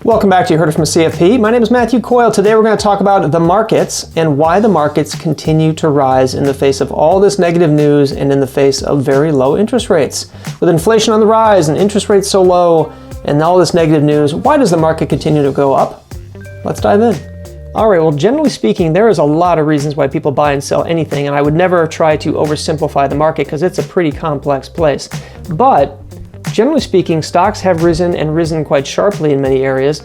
Welcome back to You Heard It From CFP. My name is Matthew Coyle. Today we're going to talk about the markets and why the markets continue to rise in the face of all this negative news and in the face of very low interest rates. With inflation on the rise and interest rates so low and all this negative news, why does the market continue to go up? Let's dive in. All right, well, generally speaking, there is a lot of reasons why people buy and sell anything, and I would never try to oversimplify the market because it's a pretty complex place. But generally speaking, stocks have risen and risen quite sharply in many areas,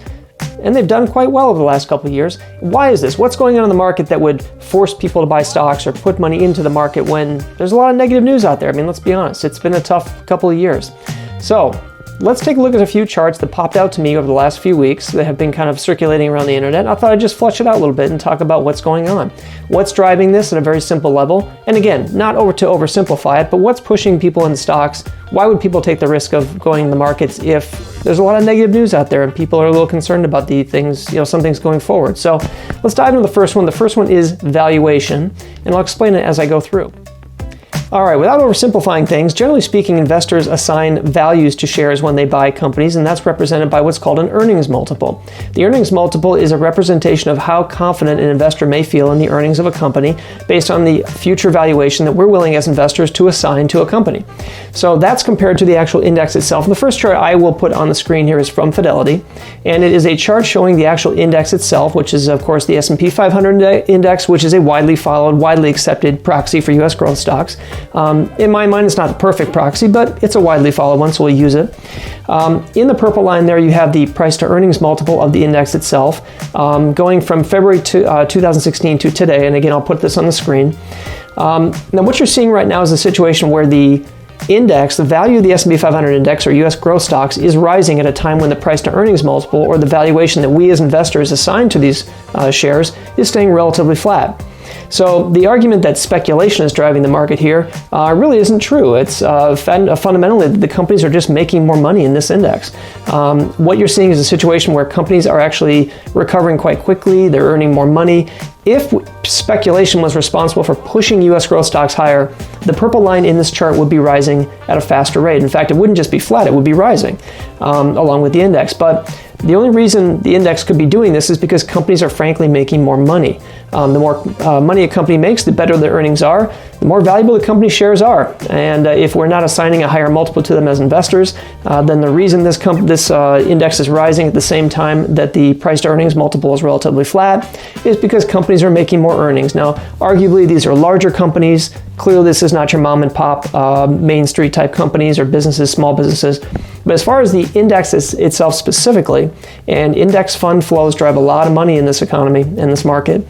and they've done quite well over the last couple of years. Why is this? What's going on in the market that would force people to buy stocks or put money into the market when there's a lot of negative news out there? I mean, let's be honest, it's been a tough couple of years. So let's take a look at a few charts that popped out to me over the last few weeks that have been kind of circulating around the internet. I thought I'd just flesh it out a little bit and talk about what's going on. What's driving this at a very simple level? And again, not to oversimplify it, but what's pushing people into stocks? Why would people take the risk of going in the markets if there's a lot of negative news out there and people are a little concerned about the things, some things going forward? So let's dive into the first one. The first one is valuation, and I'll explain it as I go through. All right, without oversimplifying things, generally speaking, investors assign values to shares when they buy companies, and that's represented by what's called an earnings multiple. The earnings multiple is a representation of how confident an investor may feel in the earnings of a company based on the future valuation that we're willing as investors to assign to a company. So that's compared to the actual index itself. And the first chart I will put on the screen here is from Fidelity, and it is a chart showing the actual index itself, which is, of course, the S&P 500 index, which is a widely followed, widely accepted proxy for U.S. growth stocks. In my mind, it's not the perfect proxy, but it's a widely followed one, so we'll use it. In the purple line there, you have the price to earnings multiple of the index itself, going from February 2016 to today. And again, I'll put this on the screen. Now, what you're seeing right now is a situation where the index, the value of the S&P 500 index or U.S. growth stocks is rising at a time when the price to earnings multiple, or the valuation that we as investors assign to these shares, is staying relatively flat. So the argument that speculation is driving the market here really isn't true. It's fundamentally the companies are just making more money in this index. What you're seeing is a situation where companies are actually recovering quite quickly. They're earning more money. If speculation was responsible for pushing U.S. growth stocks higher, the purple line in this chart would be rising at a faster rate. In fact, it wouldn't just be flat, it would be rising along with the index. But the only reason the index could be doing this is because companies are frankly making more money. The more money a company makes, the better their earnings are, the more valuable the company shares are. And if we're not assigning a higher multiple to them as investors, then the reason this index is rising at the same time that the price to earnings multiple is relatively flat is because companies are making more earnings. Now, arguably, these are larger companies. Clearly, this is not your mom and pop Main Street type companies or businesses, small businesses. But as far as the index itself specifically, and index fund flows drive a lot of money in this economy, in this market.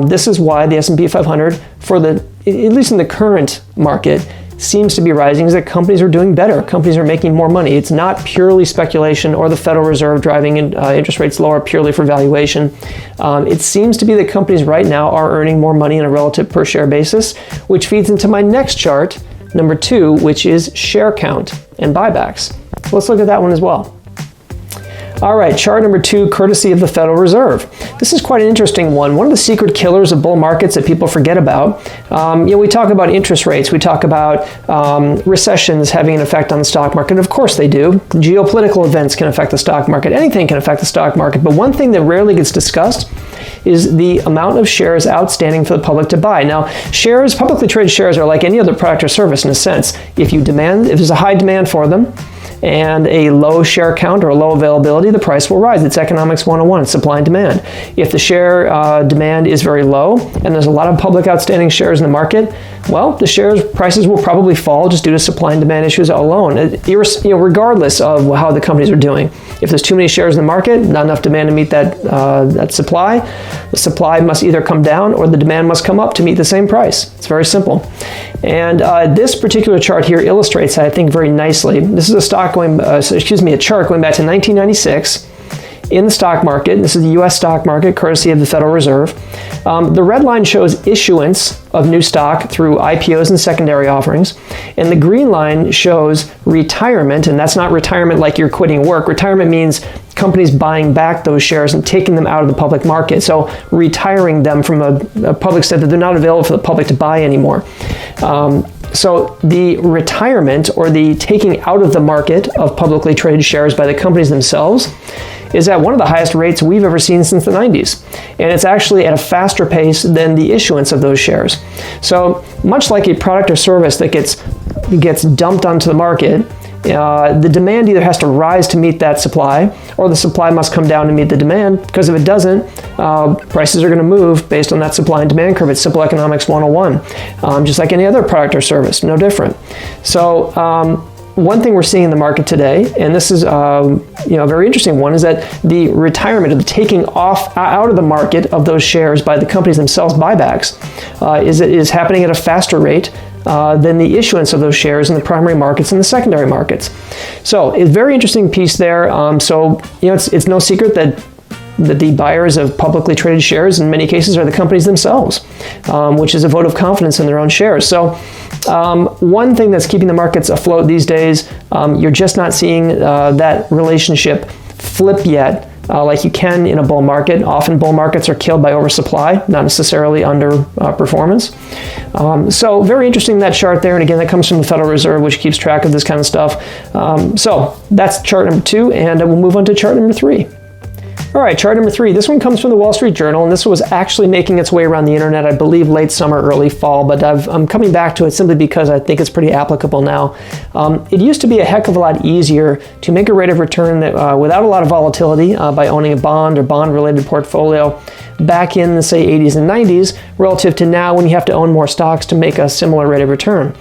This is why the S&P 500, at least in the current market, seems to be rising, is that companies are doing better. Companies are making more money. It's not purely speculation or the Federal Reserve driving interest rates lower purely for valuation. It seems to be that companies right now are earning more money on a relative per share basis, which feeds into my next chart, number 2, which is share count and buybacks. So let's look at that one as well. All right, chart number 2, courtesy of the Federal Reserve. This is quite an interesting one. One of the secret killers of bull markets that people forget about. We talk about interest rates. We talk about recessions having an effect on the stock market. Of course they do. Geopolitical events can affect the stock market. Anything can affect the stock market. But one thing that rarely gets discussed is the amount of shares outstanding for the public to buy. Now, publicly traded shares are like any other product or service in a sense. If there's a high demand for them, and a low share count or a low availability, the price will rise. It's economics 101, it's supply and demand. If the share demand is very low and there's a lot of public outstanding shares in the market, well, the shares prices will probably fall just due to supply and demand issues alone, regardless of how the companies are doing. If there's too many shares in the market, not enough demand to meet that supply, the supply must either come down or the demand must come up to meet the same price. It's very simple. And this particular chart here illustrates that, I think, very nicely. This is a chart going back to 1996 in the stock market. This is the U.S. stock market, courtesy of the Federal Reserve. The red line shows issuance of new stock through IPOs and secondary offerings. And the green line shows retirement, and that's not retirement like you're quitting work. Retirement means companies buying back those shares and taking them out of the public market. So retiring them from a public set that they're not available for the public to buy anymore. So the retirement or the taking out of the market of publicly traded shares by the companies themselves is at one of the highest rates we've ever seen since the 90s. And it's actually at a faster pace than the issuance of those shares. So much like a product or service that gets dumped onto the market, the demand either has to rise to meet that supply, or the supply must come down to meet the demand, because if it doesn't, prices are going to move based on that supply and demand curve. It's simple economics 101, just like any other product or service, no different. So one thing we're seeing in the market today, and this is a very interesting one, is that the retirement, or the taking out of the market of those shares by the companies themselves, buybacks, is happening at a faster rate than the issuance of those shares in the primary markets and the secondary markets. So it's a very interesting piece there. It's no secret that the buyers of publicly traded shares in many cases are the companies themselves, which is a vote of confidence in their own shares. So one thing that's keeping the markets afloat these days, you're just not seeing that relationship flip yet. Like you can in a bull market. Often bull markets are killed by oversupply, not necessarily under performance. So very interesting, that chart there. And again, that comes from the Federal Reserve, which keeps track of this kind of stuff. So that's chart number 2, and we'll move on to chart number 3. All right, chart number 3. This one comes from the Wall Street Journal, and this was actually making its way around the internet, I believe, late summer, early fall, but I'm coming back to it simply because I think it's pretty applicable now. It used to be a heck of a lot easier to make a rate of return that, without a lot of volatility by owning a bond or bond-related portfolio back in the, say, 80s and 90s, relative to now when you have to own more stocks to make a similar rate of return.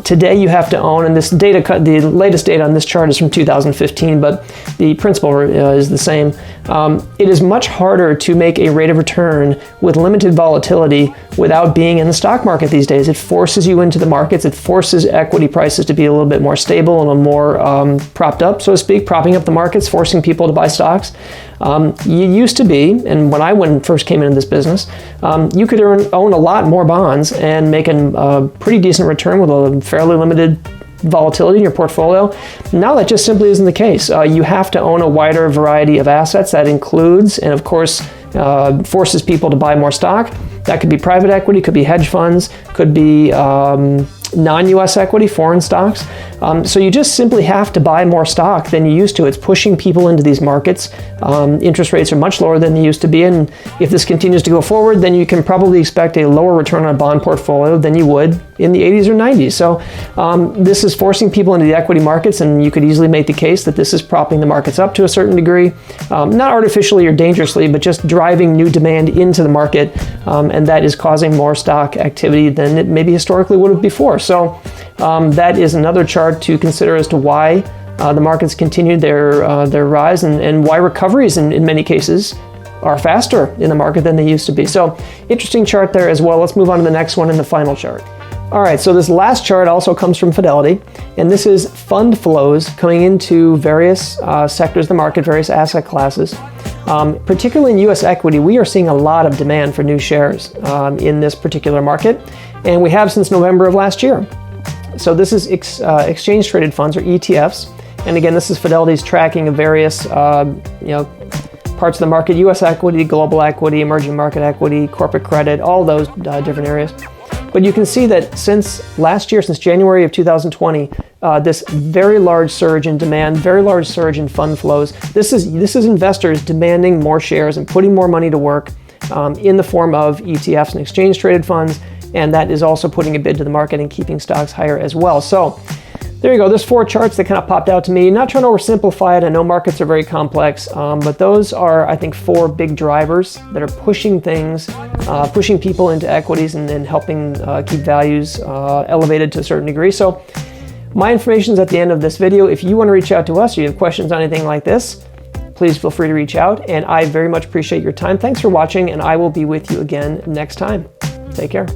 Today you have to own, and the latest data on this chart is from 2015, but the principle is the same. It is much harder to make a rate of return with limited volatility without being in the stock market these days. It forces you into the markets. It forces equity prices to be a little bit more stable and more propped up, so to speak, propping up the markets, forcing people to buy stocks. You used to be, and when I first came into this business, you could own a lot more bonds and make a pretty decent return with a fairly limited volatility in your portfolio. Now that just simply isn't the case. You have to own a wider variety of assets. That includes, and of course, forces people to buy more stock. That could be private equity, could be hedge funds, could be non-US equity, foreign stocks. So you just simply have to buy more stock than you used to. It's pushing people into these markets. Interest rates are much lower than they used to be, and if this continues to go forward, then you can probably expect a lower return on a bond portfolio than you would in the 80s or 90s. So this is forcing people into the equity markets, and you could easily make the case that this is propping the markets up to a certain degree, not artificially or dangerously, but just driving new demand into the market, and that is causing more stock activity than it maybe historically would have before. So that is another chart to consider as to why the markets continued their rise, and why recoveries in many cases are faster in the market than they used to be. So interesting chart there as well. Let's move on to the next one, and the final chart. All right, so this last chart also comes from Fidelity, and this is fund flows coming into various sectors of the market, various asset classes. Particularly in US equity, we are seeing a lot of demand for new shares in this particular market, and we have since November of last year. So this is exchange traded funds, or ETFs, and again, this is Fidelity's tracking of various parts of the market: US equity, global equity, emerging market equity, corporate credit, all those different areas. But you can see that since last year, since January of 2020, this very large surge in demand, very large surge in fund flows. This is investors demanding more shares and putting more money to work in the form of ETFs and exchange traded funds, and that is also putting a bid to the market and keeping stocks higher as well. So there you go. There's 4 charts that kind of popped out to me. Not trying to oversimplify it. I know markets are very complex, but those are, I think, 4 big drivers that are pushing things, pushing people into equities, and then helping keep values elevated to a certain degree. So my information is at the end of this video. If you want to reach out to us or you have questions on anything like this, please feel free to reach out, and I very much appreciate your time. Thanks for watching, and I will be with you again next time. Take care.